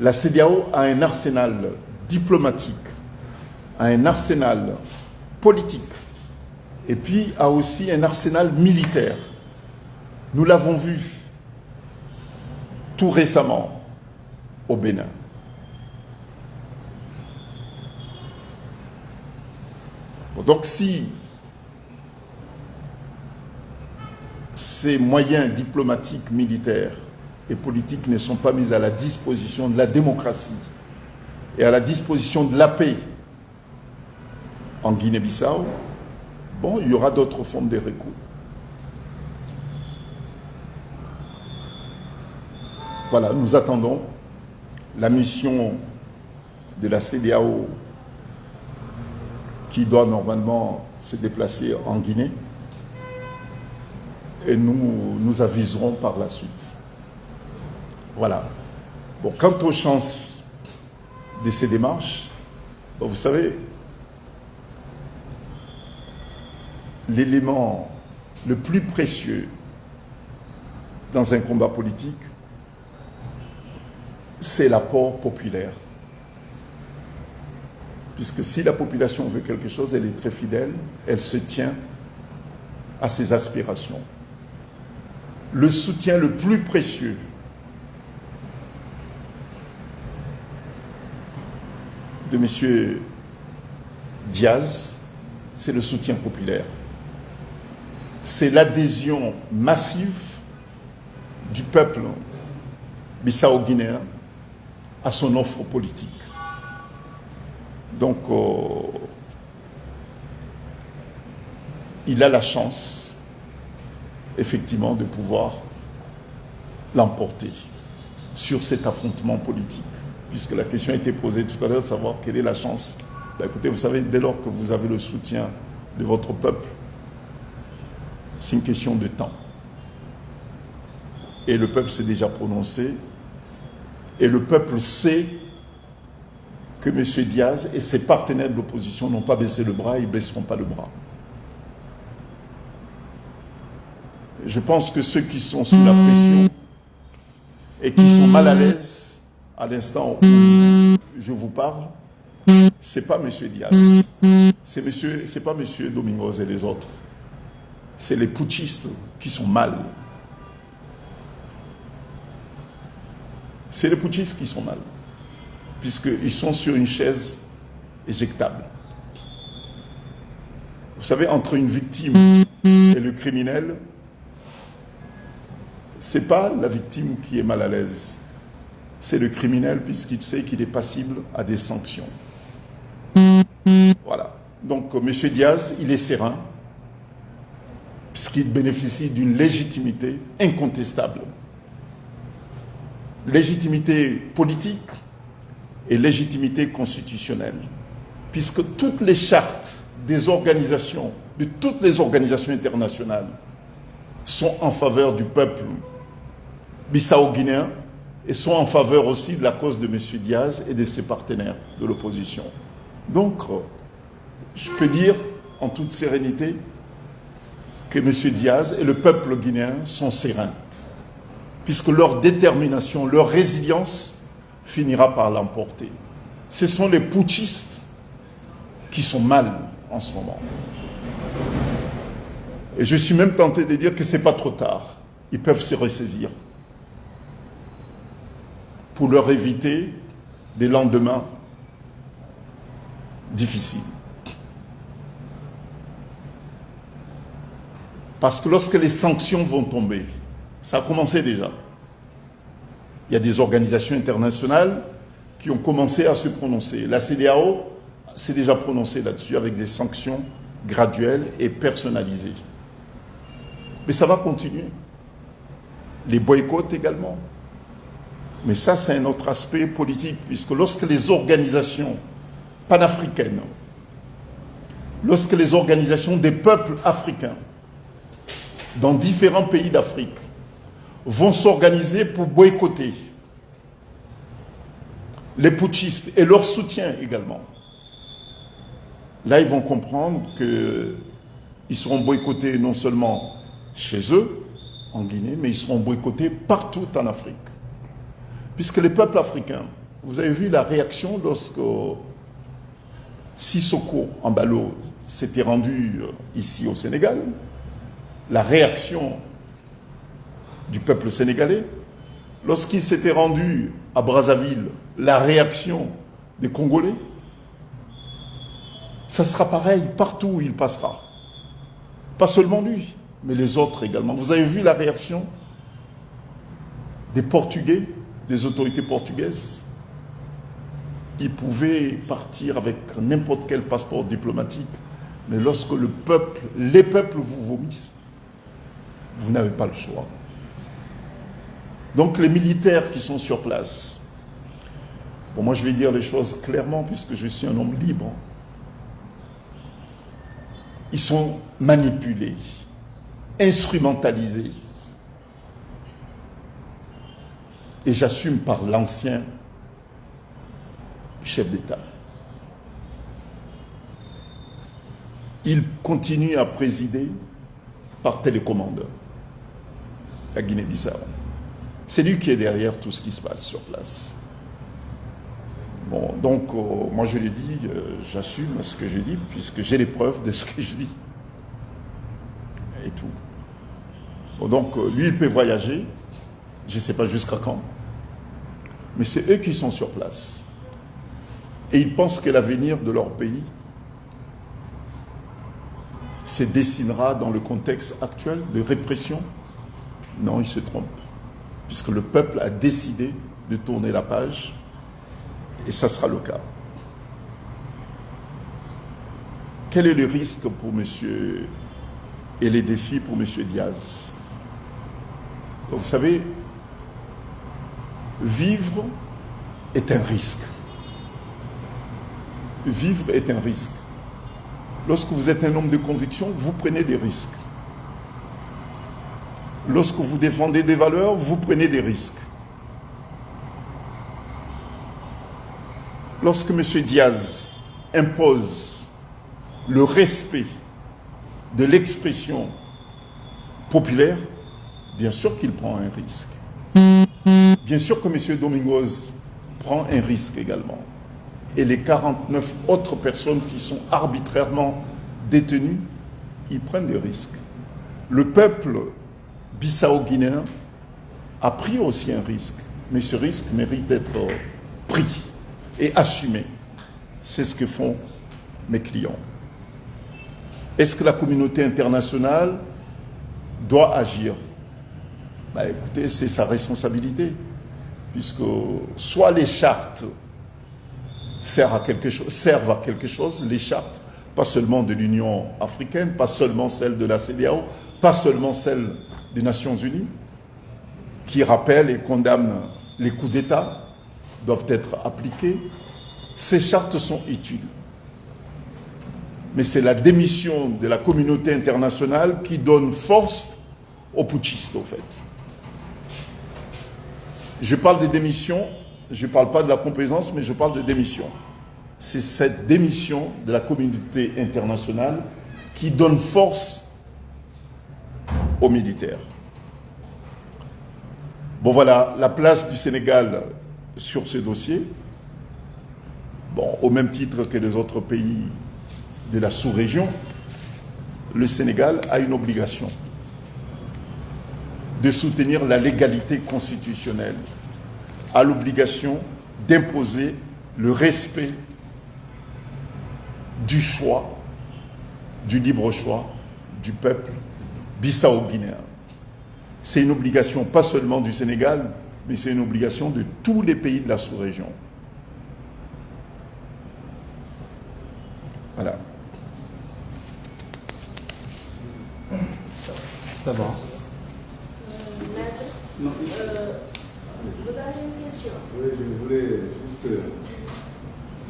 La CEDEAO a un arsenal diplomatique, a un arsenal politique, et puis a aussi un arsenal militaire. Nous l'avons vu tout récemment au Bénin. Donc si ces moyens diplomatiques, militaires et politiques ne sont pas mis à la disposition de la démocratie et à la disposition de la paix en Guinée-Bissau, bon, il y aura d'autres formes de recours. Voilà, nous attendons la mission de la CEDEAO qui doit normalement se déplacer en Guinée et nous aviserons par la suite. Voilà. Bon, quant aux chances de ces démarches, bon, vous savez, l'élément le plus précieux dans un combat politique, c'est l'apport populaire. Puisque si la population veut quelque chose, elle est très fidèle, elle se tient à ses aspirations. Le soutien le plus précieux de M. Diaz, c'est le soutien populaire. C'est l'adhésion massive du peuple bissau-guinéen à son offre politique. Donc, il a la chance, effectivement, de pouvoir l'emporter sur cet affrontement politique. Puisque la question a été posée tout à l'heure de savoir quelle est la chance. Ben écoutez, vous savez, dès lors que vous avez le soutien de votre peuple, c'est une question de temps. Et le peuple s'est déjà prononcé. Et le peuple sait que M. Diaz et ses partenaires de l'opposition n'ont pas baissé le bras, ils ne baisseront pas le bras. Je pense que ceux qui sont sous la pression et qui sont mal à l'aise à l'instant où je vous parle, c'est pas M. Diaz, c'est pas M. Domingos et les autres. C'est les putschistes qui sont mal. C'est les putschistes qui sont mal, puisqu'ils sont sur une chaise éjectable. Vous savez, entre une victime et le criminel, ce n'est pas la victime qui est mal à l'aise, c'est le criminel puisqu'il sait qu'il est passible à des sanctions. Voilà. Donc, M. Diaz, il est serein, puisqu'il bénéficie d'une légitimité incontestable. Légitimité politique et légitimité constitutionnelle, puisque toutes les chartes des organisations, de toutes les organisations internationales, sont en faveur du peuple bissau-guinéen et sont en faveur aussi de la cause de M. Diaz et de ses partenaires de l'opposition. Donc, je peux dire en toute sérénité que M. Diaz et le peuple guinéen sont sereins, puisque leur détermination, leur résilience finira par l'emporter. Ce sont les putschistes qui sont mal en ce moment. Et je suis même tenté de dire que ce n'est pas trop tard. Ils peuvent se ressaisir pour leur éviter des lendemains difficiles. Parce que lorsque les sanctions vont tomber, ça a commencé déjà. Il y a des organisations internationales qui ont commencé à se prononcer. La CEDEAO s'est déjà prononcée là-dessus avec des sanctions graduelles et personnalisées. Mais ça va continuer. Les boycotts également. Mais ça, c'est un autre aspect politique, puisque lorsque les organisations panafricaines, lorsque les organisations des peuples africains dans différents pays d'Afrique vont s'organiser pour boycotter les putschistes et leur soutien également, là, ils vont comprendre qu'ils seront boycottés non seulement chez eux, en Guinée, mais ils seront boycottés partout en Afrique. Puisque les peuples africains, vous avez vu la réaction lorsque Sissoko Embalo s'était rendu ici au Sénégal, la réaction du peuple sénégalais, lorsqu'il s'était rendu à Brazzaville, la réaction des Congolais, ça sera pareil partout où il passera. Pas seulement lui, mais les autres également. Vous avez vu la réaction des Portugais, des autorités portugaises. Ils pouvaient partir avec n'importe quel passeport diplomatique, mais lorsque les peuples vous vomissent, vous n'avez pas le choix. Donc les militaires qui sont sur place, bon, moi je vais dire les choses clairement puisque je suis un homme libre, ils sont manipulés, instrumentalisés. Et j'assume par l'ancien chef d'État. Il continue à présider par télécommande la Guinée-Bissau. C'est lui qui est derrière tout ce qui se passe sur place. Bon, donc, moi je l'ai dit, j'assume ce que je dis, puisque j'ai les preuves de ce que je dis. et tout. Bon, donc, lui, il peut voyager, je ne sais pas jusqu'à quand, mais c'est eux qui sont sur place. Et ils pensent que l'avenir de leur pays se dessinera dans le contexte actuel de répression. Non, ils se trompent, puisque le peuple a décidé de tourner la page, et ça sera le cas. Quel est le risque pour monsieur et les défis pour monsieur Diaz? Vous savez, vivre est un risque. Vivre est un risque. Lorsque vous êtes un homme de conviction, vous prenez des risques. Lorsque vous défendez des valeurs, vous prenez des risques. Lorsque M. Diaz impose le respect de l'expression populaire, bien sûr qu'il prend un risque. Bien sûr que M. Domingos prend un risque également. Et les 49 autres personnes qui sont arbitrairement détenues, ils prennent des risques. Le peuple bissau-guinéen a pris aussi un risque, mais ce risque mérite d'être pris et assumé. C'est ce que font mes clients. Est-ce que la communauté internationale doit agir? Écoutez, c'est sa responsabilité, puisque soit les chartes servent à quelque chose, les chartes, pas seulement de l'Union africaine, pas seulement celles de la CEDEAO, pas seulement celles des Nations Unies, qui rappellent et condamnent les coups d'État, doivent être appliquées. Ces chartes sont utiles. Mais c'est la démission de la communauté internationale qui donne force aux putschistes, au fait. Je parle des démissions, je ne parle pas de la complaisance, mais je parle de démission. C'est cette démission de la communauté internationale qui donne force aux militaires. Bon, voilà, la place du Sénégal sur ce dossier, bon, au même titre que les autres pays de la sous-région, le Sénégal a une obligation de soutenir la légalité constitutionnelle, a l'obligation d'imposer le respect du choix, du libre choix du peuple bissau-guinéen. C'est une obligation pas seulement du Sénégal, mais c'est une obligation de tous les pays de la sous-région. Voilà. Ça va. Maître, Non. vous avez une question? Oui, je voulais juste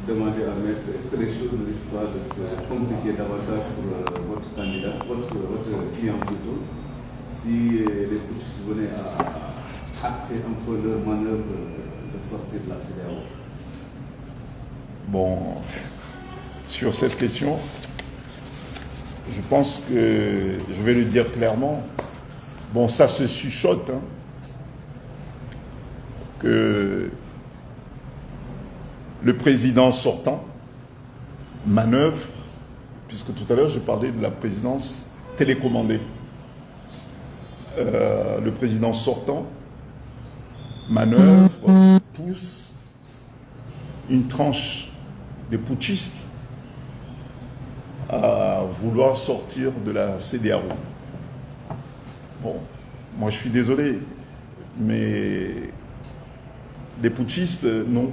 demander à Maître, est-ce que les choses ne risquent pas de se compliquer davantage sur votre candidat, votre client plutôt, si les putschistes venaient à acter un peu leur manœuvre de sortie de la CEDEAO? Bon, sur cette question, je pense que, je vais le dire clairement, bon, ça se chuchote, hein, que le président sortant manœuvre, puisque tout à l'heure je parlais de la présidence télécommandée. Le président sortant manœuvre, pousse une tranche des putschistes à vouloir sortir de la CEDEAO. Bon, moi je suis désolé, mais les putschistes n'ont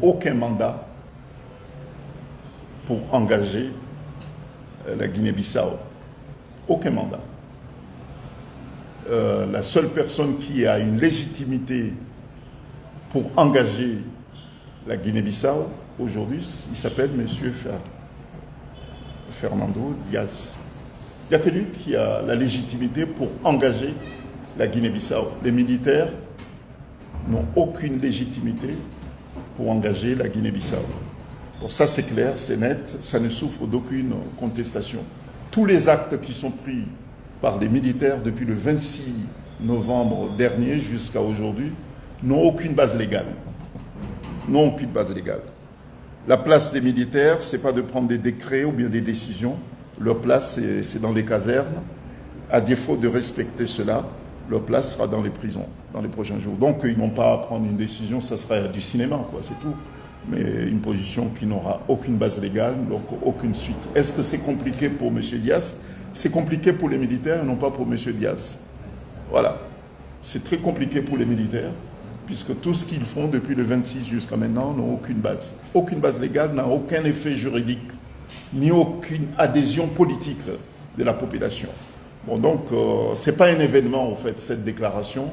aucun mandat pour engager la Guinée-Bissau. Aucun mandat. La seule personne qui a une légitimité pour engager la Guinée-Bissau aujourd'hui, il s'appelle M. Fernando Diaz. Il n'y a que lui qui a la légitimité pour engager la Guinée-Bissau. Les militaires n'ont aucune légitimité pour engager la Guinée-Bissau. Bon, ça c'est clair, c'est net, ça ne souffre d'aucune contestation. Tous les actes qui sont pris par les militaires depuis le 26 novembre dernier jusqu'à aujourd'hui n'ont aucune base légale. N'ont aucune base légale. La place des militaires, ce n'est pas de prendre des décrets ou bien des décisions. Leur place, c'est dans les casernes. À défaut de respecter cela, leur place sera dans les prisons dans les prochains jours. Donc, ils n'ont pas à prendre une décision, ça sera du cinéma, quoi, c'est tout. Mais une position qui n'aura aucune base légale, donc aucune suite. Est-ce que c'est compliqué pour M. Diaz? C'est compliqué pour les militaires et non pas pour M. Diaz. Voilà. C'est très compliqué pour les militaires, puisque tout ce qu'ils font depuis le 26 jusqu'à maintenant n'a aucune base. Aucune base légale, n'a aucun effet juridique, ni aucune adhésion politique de la population. Bon, donc, ce n'est pas un événement, en fait, cette déclaration.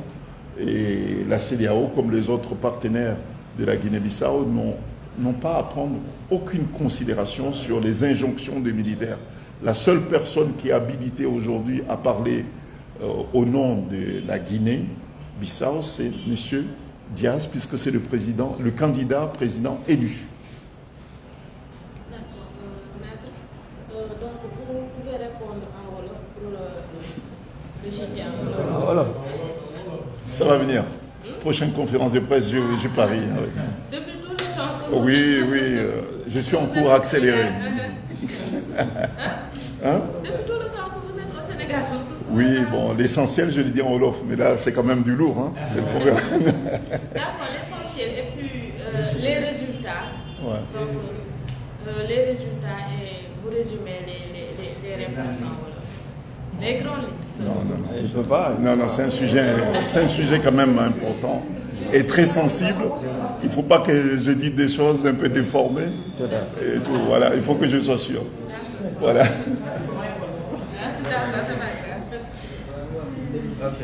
Et la CEDEAO, comme les autres partenaires de la Guinée-Bissau, n'ont pas à prendre aucune considération sur les injonctions des militaires. La seule personne qui est habilitée aujourd'hui à parler au nom de la Guinée-Bissau, c'est M. Diaz, puisque c'est le candidat président élu. D'accord, maître. Donc, vous pouvez répondre en Wolof pour le jeter en Wolof. Voilà. Ça va venir. Prochaine conférence de presse, je parie. Depuis tout le temps que vous Oui, je suis en cours accéléré. Hein? Depuis tout le temps que vous êtes au Sénégal. Oui, bon, l'essentiel, je l'ai dit en Wolof, mais là, c'est quand même du lourd. Hein? C'est le problème. D'accord, l'essentiel et puis les résultats. Ouais. Donc, les résultats et vous résumez les réponses en Wolof. Les grandes lignes. Non. Je peux pas. Non, c'est un sujet quand même important et très sensible. Il ne faut pas que je dise des choses un peu déformées. Et tout, voilà, il faut que je sois sûr. Voilà. Ok.